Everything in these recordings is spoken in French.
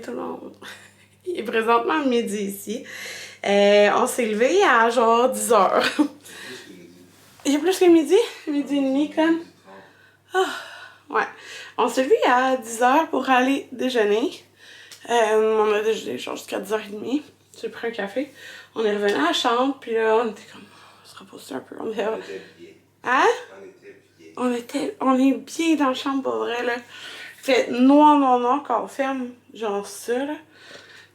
tout le monde. Il est présentement midi ici. On s'est levé à genre 10h. Il y a plus que midi? Midi et demi, comme. Oh, ouais. On s'est levé à 10h pour aller déjeuner. On a déjeuné genre jusqu'à 10h30. J'ai pris un café. On est revenu à la chambre, puis là, on était comme. On se reposait un peu. On était. Hein? On est bien dans la chambre, pour vrai, là. Fait noir quand on ferme, genre ça, là.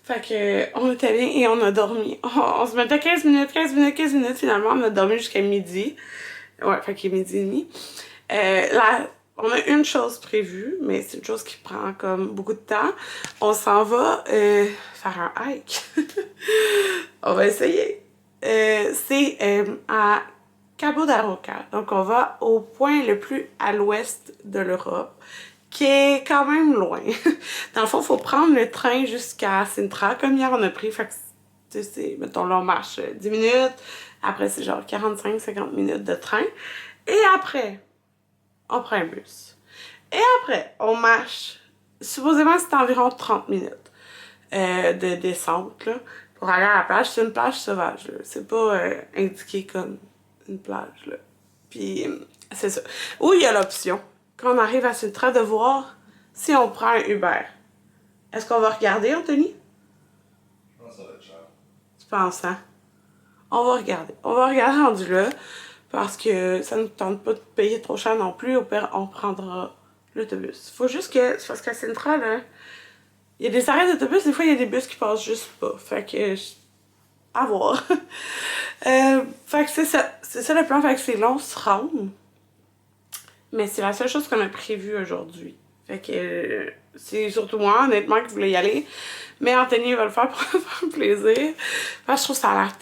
Fait que, on était bien et on a dormi. On se mettait 15 minutes, finalement, on a dormi jusqu'à midi. Ouais, fait qu'il est midi et demi. Là, on a une chose prévue, mais c'est une chose qui prend comme beaucoup de temps. On s'en va faire un hike. On va essayer. C'est à Cabo da Roca. Donc, on va au point le plus à l'ouest de l'Europe, qui est quand même loin. Dans le fond, il faut prendre le train jusqu'à Sintra, comme hier on a pris. Fait que, c'est, mettons, là, on marche 10 minutes. Après, c'est genre 45-50 minutes de train. Et après, on prend un bus. Et après, on marche. Supposément, c'est environ 30 minutes de descente, là, pour aller à la plage. C'est une plage sauvage, là. C'est pas indiqué comme une plage, là. Puis, c'est ça. Ou il y a l'option, quand on arrive à Sintra, de voir si on prend un Uber. Est-ce qu'on va regarder, Anthony? Je pense que ça va être cher. Tu penses, hein? On va regarder. On va regarder rendu là, parce que ça ne nous tente pas de payer trop cher non plus. Au pire, on prendra l'autobus. Faut juste que, c'est parce qu'à Sintra, là, il y a des arrêts d'autobus, des fois, il y a des bus qui passent juste pas. Fait que, à voir. Fait que c'est ça. C'est ça le plan. Fait que c'est long se rendre. Mais c'est la seule chose qu'on a prévue aujourd'hui. Fait que c'est surtout moi, honnêtement, qui voulais y aller. Mais Anthony va le faire pour me faire plaisir. Parce que je trouve que ça a l'air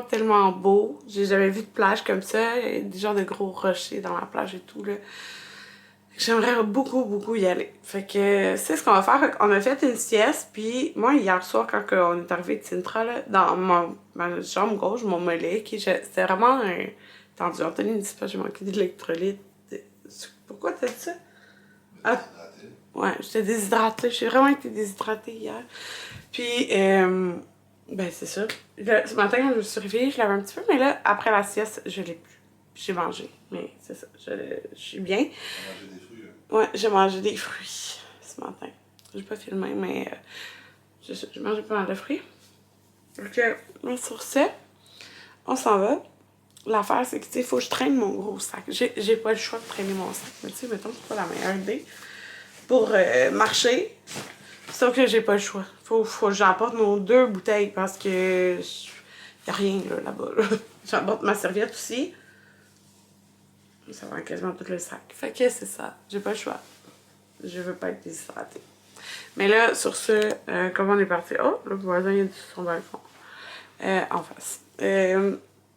tellement beau. J'ai jamais vu de plage comme ça. Il y a des genres de gros rochers dans la plage et tout, là. J'aimerais beaucoup y aller. Fait que c'est ce qu'on va faire. On a fait une sieste, puis moi, hier soir, quand on est arrivé de Sintra, là, dans ma jambe gauche, mon mollet, c'était vraiment un... Attends, Anthony me dit pas, j'ai manqué d'électrolyte. Pourquoi t'as dit ça? Ah, ouais, j'étais déshydratée. J'ai vraiment été déshydratée hier. Puis, ben c'est ça. Là, ce matin, quand je me suis réveillée, je l'avais un petit peu, mais là, après la sieste, je l'ai plus. J'ai mangé, mais c'est ça, je suis bien. T'as mangé des fruits, là? Ouais, j'ai mangé des fruits ce matin. J'ai pas filmé, mais j'ai mangé pas mal de fruits. Donc, sur ce, on s'en va. L'affaire, c'est que, tu sais, il faut que je traîne mon gros sac. J'ai pas le choix de traîner mon sac, mais tu sais, mettons, c'est pas la meilleure idée pour marcher. Sauf que j'ai pas le choix. Faut que j'apporte nos 2 bouteilles parce que y a rien là-bas. Là. J'apporte ma serviette aussi. Ça va quasiment tout le sac. Fait que c'est ça. J'ai pas le choix. Je veux pas être déshydratée. Mais là, sur ce, comme on est parti... Oh, le voisin, il a dit son balcon. En face.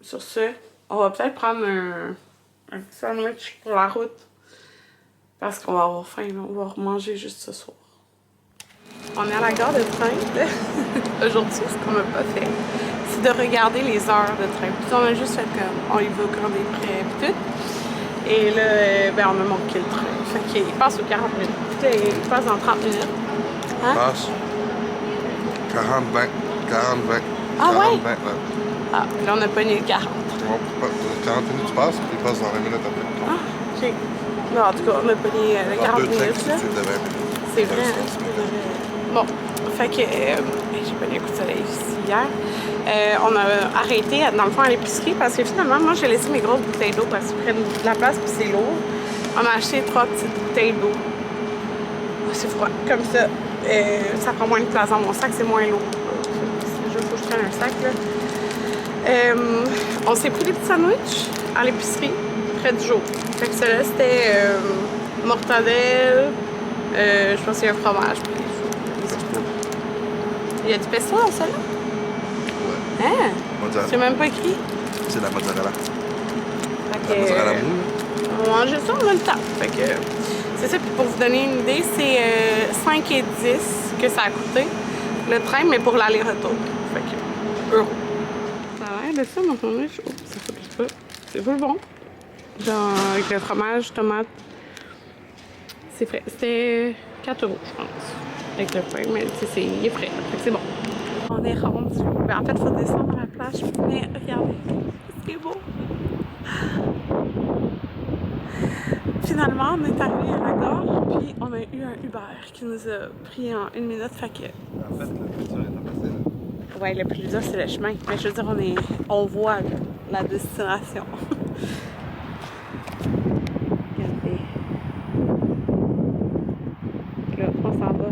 Sur ce, on va peut-être prendre un petit sandwich pour la route. Parce qu'on va avoir faim, là. On va manger juste ce soir. On est à la gare de train. Aujourd'hui, ce qu'on n'a pas fait, c'est de regarder les heures de train. Puis on a juste fait comme... On y va au grand des prêts et tout. Et là, ben, on a manqué le train. Fait qu'il passe aux 40 minutes. Il passe dans 30 minutes. Hein? Passe. 40, 20. 40, 20. Ah 40, ouais? 20, ouais. Ah, puis là, on a pogné le 40. Ouais, 40 minutes, tu passes, puis il passe dans 20 minutes après. Ah, ok. Non, en tout cas, on a pogné le 40 minutes, là. C'est vrai, hein? Bon, fait que j'ai pogné un coup de soleil ici hier. On a arrêté, dans le fond, à l'épicerie parce que finalement, moi, j'ai laissé mes grosses bouteilles d'eau parce qu'ils prennent de la place puis c'est lourd. On a acheté 3 petites bouteilles d'eau. Oh, c'est froid. Comme ça, ça prend moins de place dans mon sac, c'est moins lourd. Je faut que je prenne un sac, là. On s'est pris des petits sandwichs à l'épicerie près du jour. Fait que celle-là, c'était mortadelle, je pense qu'il y a un fromage. Il y a du pesto dans celle-là? Ouais. Hein? Mozzarella. C'est même pas écrit? C'est la mozzarella. Fait La que, mozzarella moule. on mange ça en même temps. Fait que c'est ça. Puis pour vous donner une idée, c'est 5 et 10 que ça a coûté le train, mais pour l'aller-retour. Fait que euros. Ça a l'air de ça, mon sandwich. Oh, ça fait plus pas. C'est pas bon. Genre avec le fromage, tomate. C'est frais. C'était 4 euros, je pense. avec le pain, mais il est frais, fait que c'est bon. On est rendu. Ben, en fait, il faut descendre à la plage, mais regardez, c'est beau. Finalement, on est arrivé à la gare, puis on a eu un Uber qui nous a pris en 1 minute, fait que... En fait, le plus dur est à passer, là. Ouais, le plus dur, c'est le chemin. Mais je veux dire, on voit la destination. Regardez. Là, on s'en va.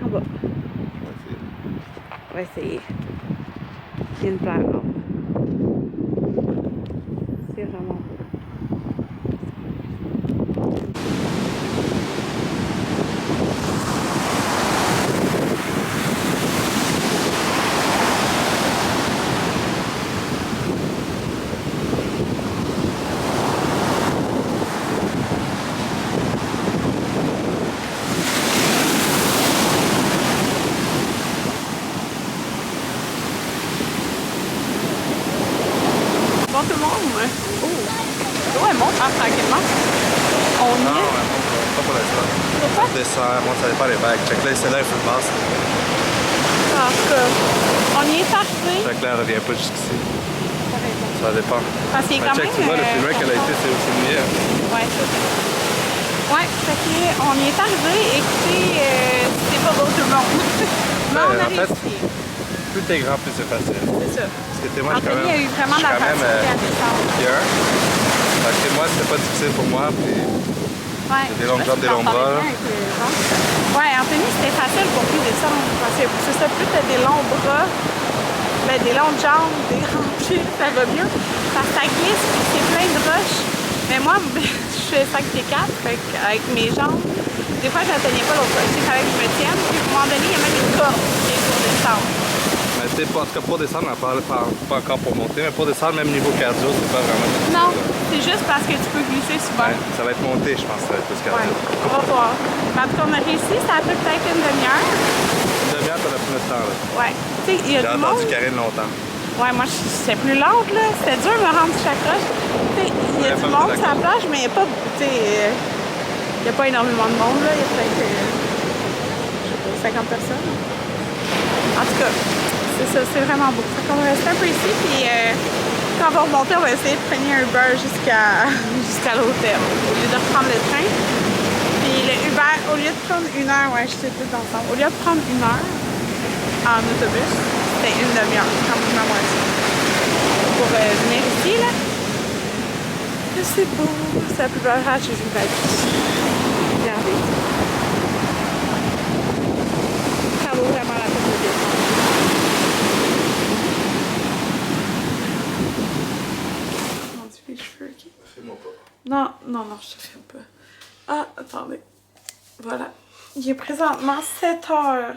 En bas. On va essayer. Il y a une plage là. C'est vraiment beau. Bon, tout le monde. Oh, l'eau, elle monte tranquillement. On y Non, est. ouais, pas pour l'instant. Pourquoi? On descend, moi, ça dépend les vagues. Check là, c'est là, il faut le basse. En tout cas, on y est arrivé. Check là, elle revient pas jusqu'ici. T'as raison. Ça dépend. Parce qu'il est quand Check, même... tu vois, le plus loin qu'elle a été, c'est aussi mieux. Ouais, c'est ça. Ouais, fait qu'on y est arrivé. Écoutez, c'est pas beau tout le monde. Mais on a en fait, réussi. Plus t'es grand, plus c'est facile. C'est ça. Parce que moi, je suis quand Anthony même. a eu vraiment de la facilité à descendre. fier. Parce que moi, c'était pas difficile pour moi. Puis Ouais. des longues jambes, des longs bras. Ouais, Anthony, c'était facile pour lui de descendre. Parce que c'est ça, plus t'as des longs bras, ben, des longues jambes, des grands pieds, ça va mieux. Parce que ça glisse, puis c'est plein de roches. Mais moi, je fais 5 pieds 4, fait avec mes jambes, des fois, je ne tenais pas l'autre côté, il fallait que je me tienne. Puis à un moment donné, il y a même une corde qui est pour descendre. Mais tu sais, en tout cas, pour descendre, on parle pas encore pour monter, mais pour descendre, même niveau cardio, c'est pas vraiment difficile. Non, là. c'est juste parce que tu peux glisser souvent. Ouais, ça va être monté, je pense, ça va être plus Ouais, cardio. on va voir. En tout cas, on a réussi, ça a pris peut-être une demi-heure. Une demi-heure, t'en as plus de temps, là. Ouais. Tu sais, il y a J'ai du entendu monde. Karine longtemps. Ouais, moi, c'était plus lente, là. C'était dur de me rendre sur chaque roche. Tu sais, il y a Ouais, du pas monde mal sur la plage, mais il n'y a pas, tu sais, il y a pas énormément de monde, là. Il y a peut-être, je sais pas, 50 personnes. En tout cas, c'est ça, c'est vraiment beau. Fait qu'on va rester un peu ici, puis quand on va remonter, on va essayer de prendre un Uber jusqu'à l'hôtel, au lieu de reprendre le train. Puis le Uber, au lieu de prendre 1 heure, ouais, je sais tout ensemble, au lieu de prendre 1 heure en autobus, c'était une demi-heure, comme ma moitié. Pour venir ici, là. C'est beau, c'est la plus belle rage que j'ai vue de ma vie. Regardez. Ça vaut vraiment la peine de descendre. Mon Dieu, les cheveux, ok. Fais-moi pas. Non, non, non, je te filme pas. Ah, attendez. Voilà. Il est présentement 7 heures.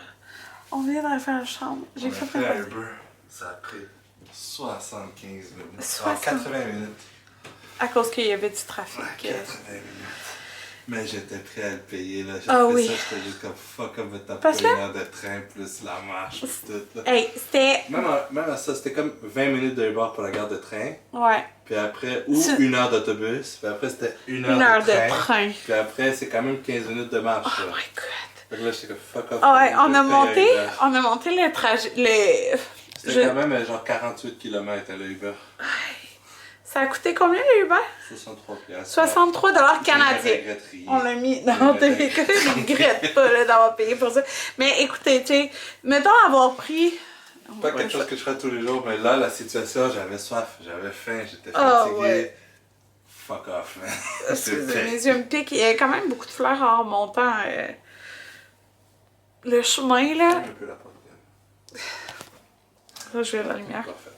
On vient de faire la chambre. J'ai fait un peu. Uber, ça a pris 75 minutes. 60. 80 minutes. À cause qu'il y avait du trafic. Ouais, 80 minutes. Mais j'étais prêt à le payer, là. J'ai Ah fait oui. ça, j'étais juste comme fuck up, t'as Parce pas que- 1 heure de train plus la marche, tout. Là. Hey, c'était. Même à ça, c'était comme 20 minutes de Uber pour la gare de train. Ouais. Puis après, ou Tu- 1 heure d'autobus. Puis après, c'était 1 heure, 1 heure de train. de train. Puis après, c'est quand même 15 minutes de marche. Oh là. my god. Fait que là, j'étais comme fuck off. Ah ouais, je on a paye monté, Uber. on a monté le trajet. C'était quand même genre 48 km à l'Uber. Ça a coûté combien le Uber? 63 piastres. 63 canadiens. On l'a mis dans tes écoles, je regrette pas là, d'avoir payé pour ça. Mais écoutez, tu sais, mettons avoir pris. Pas quelque chose que je ferais tous les jours, mais là, la situation, j'avais soif, j'avais faim, j'étais Ah, fatigué. ouais. Fuck off, man. Excusez, mes yeux me piquent. Il y a quand même beaucoup de fleurs en remontant le chemin là. Un peu la porte. Là, je vais la lumière. Parfait.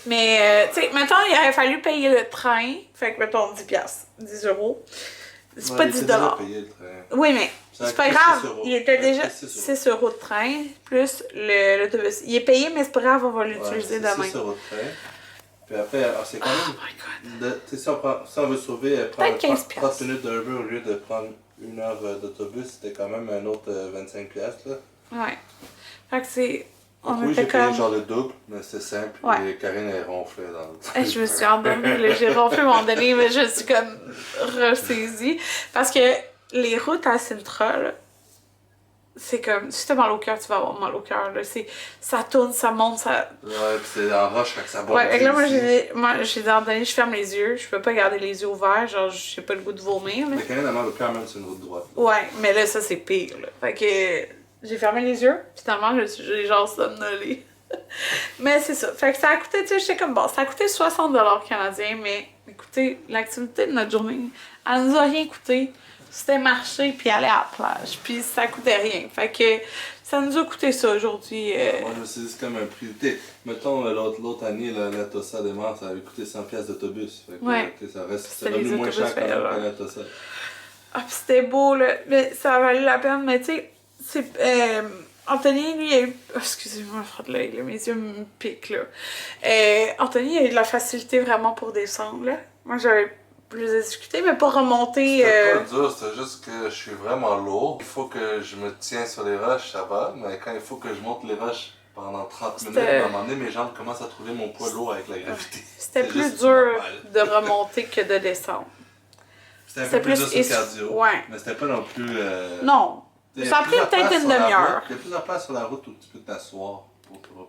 Mais, tu sais, mettons, il aurait fallu payer le train. Fait que, mettons, 10 piastres, 10 euros. C'est Ouais, pas il 10 était déjà dollars. payé, le train. Oui, mais Ça a c'est pas coûté grave. 6 euros. Il était Ça a déjà coûté 6 euros. 6 euros de train, plus l'autobus. Il est payé, mais c'est pas grave, on va l'utiliser Ouais, c'est demain. 6 euros de train. Puis après, alors, c'est quand Oh même. my god. Tu sais, si on veut sauver, prendre Peut-être 15 30 minutes d'Uber au lieu de prendre 1 heure d'autobus, c'était quand même un autre 25 piastres, là. Ouais. Fait que c'est. On Donc, oui, était j'ai payé comme. genre le double, mais c'était simple. Ouais. Et Karine, elle ronflait dans le Je me suis endormie, là, j'ai ronflé mon donné, mais je suis comme ressaisie. Parce que les routes à Sintra, là, c'est comme, si t'as mal au cœur, tu vas avoir mal au cœur. Ça tourne, ça monte, ça. Ouais, pis c'est en roche, fait que ça bondit. Ouais, et là, j'ai dit, Anthony, je ferme les yeux, je peux pas garder les yeux ouverts, genre, j'ai pas le goût de vomir. Là. Mais quand même, la mal au cœur, même sur une route droite. Ouais, mais là, ça, c'est pire. Là. Fait que j'ai fermé les yeux, finalement, j'ai genre somnolé. Mais c'est ça. Fait que ça a coûté, tu sais, j'étais comme bon, ça a coûté 60$ canadiens, mais écoutez, l'activité de notre journée, elle nous a rien coûté. C'était marcher puis aller à la plage, puis ça coûtait rien. Fait que ça nous a coûté ça aujourd'hui. Moi, je me suis dit, c'est comme un prix. Mettons, l'autre année, la Tossa des Mars, ça avait coûté 100$ d'autobus. Fait que ouais. Ça reste, c'est revenu moins cher quand même que la Tossa. Ah, pis c'était beau, là. Mais ça a valu la peine, mais tu sais, c'est. Anthony, lui, il a eu. Oh, excusez-moi, je frotte l'œil, mes yeux me piquent, là. Anthony, il a eu de la facilité vraiment pour descendre, là. Moi, j'avais plus de difficulté, mais pour remonter. C'est pas dur, c'est juste que je suis vraiment lourd. Il faut que je me tiens sur les roches, ça va, mais quand il faut que je monte les roches pendant 30 minutes, à un moment donné, mes jambes commencent à trouver mon poids lourd avec la gravité. C'était plus dur de remonter que de descendre. C'était un peu plus dur sur le cardio, ouais. Mais c'était pas non plus... Non. Ça a pris peut-être une demi-heure. Il y a plusieurs places sur la route où tu peux t'asseoir.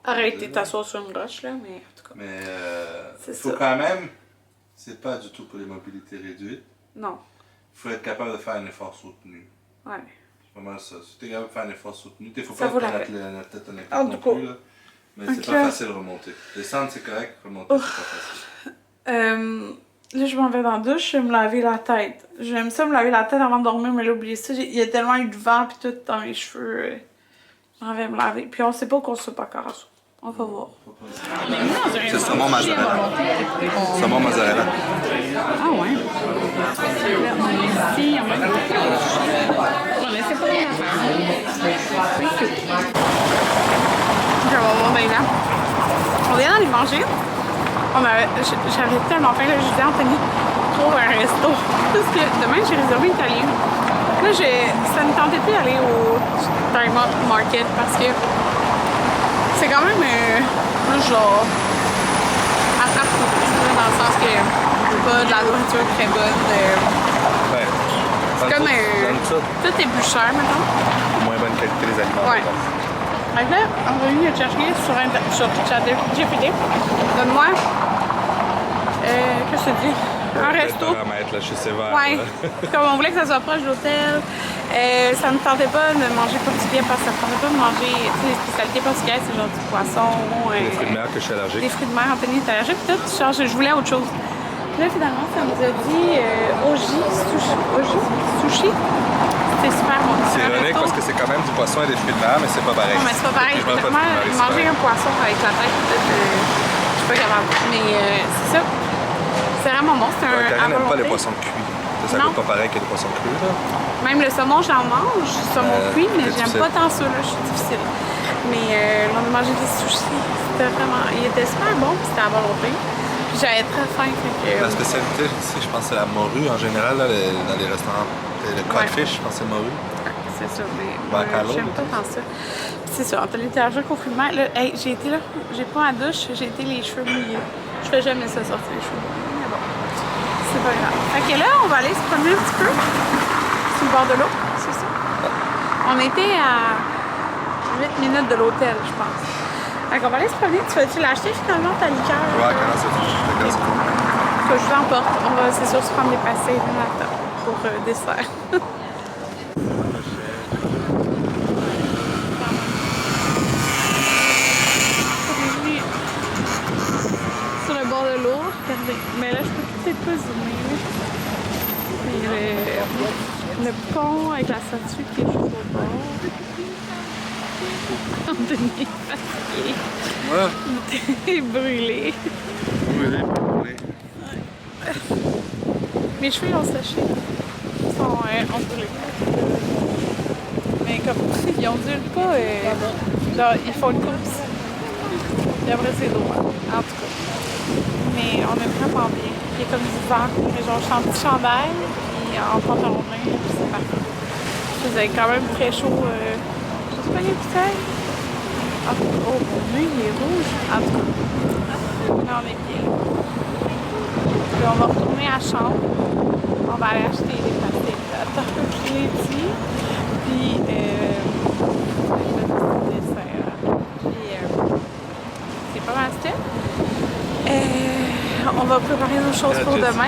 Arrêter de t'asseoir sur une roche, là, mais en tout cas. Mais il faut quand même... C'est pas du tout pour les mobilités réduites. Non. Il faut être capable de faire un effort soutenu. Ouais. C'est pas mal ça. Si tu es capable de faire un effort soutenu, il faut ça pas être la tête en écart non plus. Là. Mais c'est pas facile de remonter. Descendre, c'est correct. Remonter, c'est pas facile. Là, je m'en vais dans la douche, je vais me laver la tête. J'aime ça me laver la tête avant de dormir, mais là, oubliez ça. Il y a tellement eu de vent pis tout dans mes cheveux. Je m'en vais me laver. Puis on sait pas qu'on se fait pas encore à ça. On va voir. C'est saumon mozzarella. Saumon mozzarella. Ah ouais. Ici, on va laisser pas rien à faire. Je vais voir bien là. On vient d'aller manger. J'avais tellement faim, là, je disais Anthony, trouve un resto. Parce que demain, j'ai réservé italien. Là, ça ne tentait plus d'aller au Time Market parce que c'est quand même plus genre à partout. Dans le sens que pas de la nourriture très bonne. Ouais. C'est comme tout est plus cher maintenant. Moins bonne qualité les aliments. Ouais. Fait que là, on va venir chercher sur ChatGPT. Donne-moi. Qu'est-ce que tu dis? Un resto. Là, chez Sévère. Ouais. Comme on voulait que ça soit proche de l'hôtel. Ça ne me tentait pas de manger portugais parce que ça ne me tentait pas de manger. Tu sais, les spécialités portugaises, c'est genre du poisson. Des fruits de mer que je suis allergique. Des fruits de mer, Anthony est allergique. Puis tout, genre, je voulais autre chose. Puis là, finalement, ça nous a dit Oji sushi. C'était super bon. C'est ironique parce que c'est quand même du poisson et des fruits de mer, mais c'est pas pareil. Non, mais c'est pas pareil. Moi, manger un poisson avec la tête, peut-être, je suis pas capable. Mais c'est ça. C'est vraiment bon. C'est un. Karine n'aime pas les poissons cuits. Ça goûte pas pareil que les poissons crus. Là. Même le saumon, j'en mange. Saumon cuit, mais j'aime pas tant ça. Là. Je suis difficile. Mais on a mangé des sushis. C'était vraiment. Il était super bon. C'était à volonté. Puis j'avais très faim. La spécialité ici, je pense, c'est la morue. En général, là, dans les restaurants, le codfish, je pense que c'est morue. C'est ça, mais j'aime pas tant ça. C'est ça, Anthony était allergique au fruits de mer. Là, hey, j'ai été là, j'ai pas ma douche, j'ai été les cheveux mouillés. Je fais jamais ça sortir les cheveux mouillés, mais bon, c'est pas grave. Fait que là, on va aller se promener un petit peu sur le bord de l'eau, c'est ça. On était à 8 minutes de l'hôtel, je pense. Fait qu'on va aller se promener. Tu vas-tu l'acheter finalement, ta liqueur? Ouais, quand c'est tout. Que je l'emporte. On va, c'est sûr, se prendre des passés pour dessert. Sur le bord de l'eau, regardez. Mais là, je peux peut-être pas zoomer. Mais le pont avec la statue qui est juste au bord. Anthony est fatigué. Ouais. T'es brûlé. Brûlé. Mes cheveux ont séché. Ils sont brûlés. Mais comme ils ont dû pas. Genre, ils font une course. Et après, c'est droit. En tout cas. Mais on est vraiment bien. Il y a comme du vent. Mais genre, je suis en petit chandail. Puis en pantalon plein. Puis c'est parfait. Je faisais quand même très chaud. Je sais pas les bouteilles. Oh, mon nez, il est rouge. En tout cas. Là, on est bien. Puis on va retourner à la chambre. On va aller acheter des pastilles. Attends, je l'ai dit. Puis, le dessert. Puis, c'est pas mal ça. On va préparer nos choses pour demain.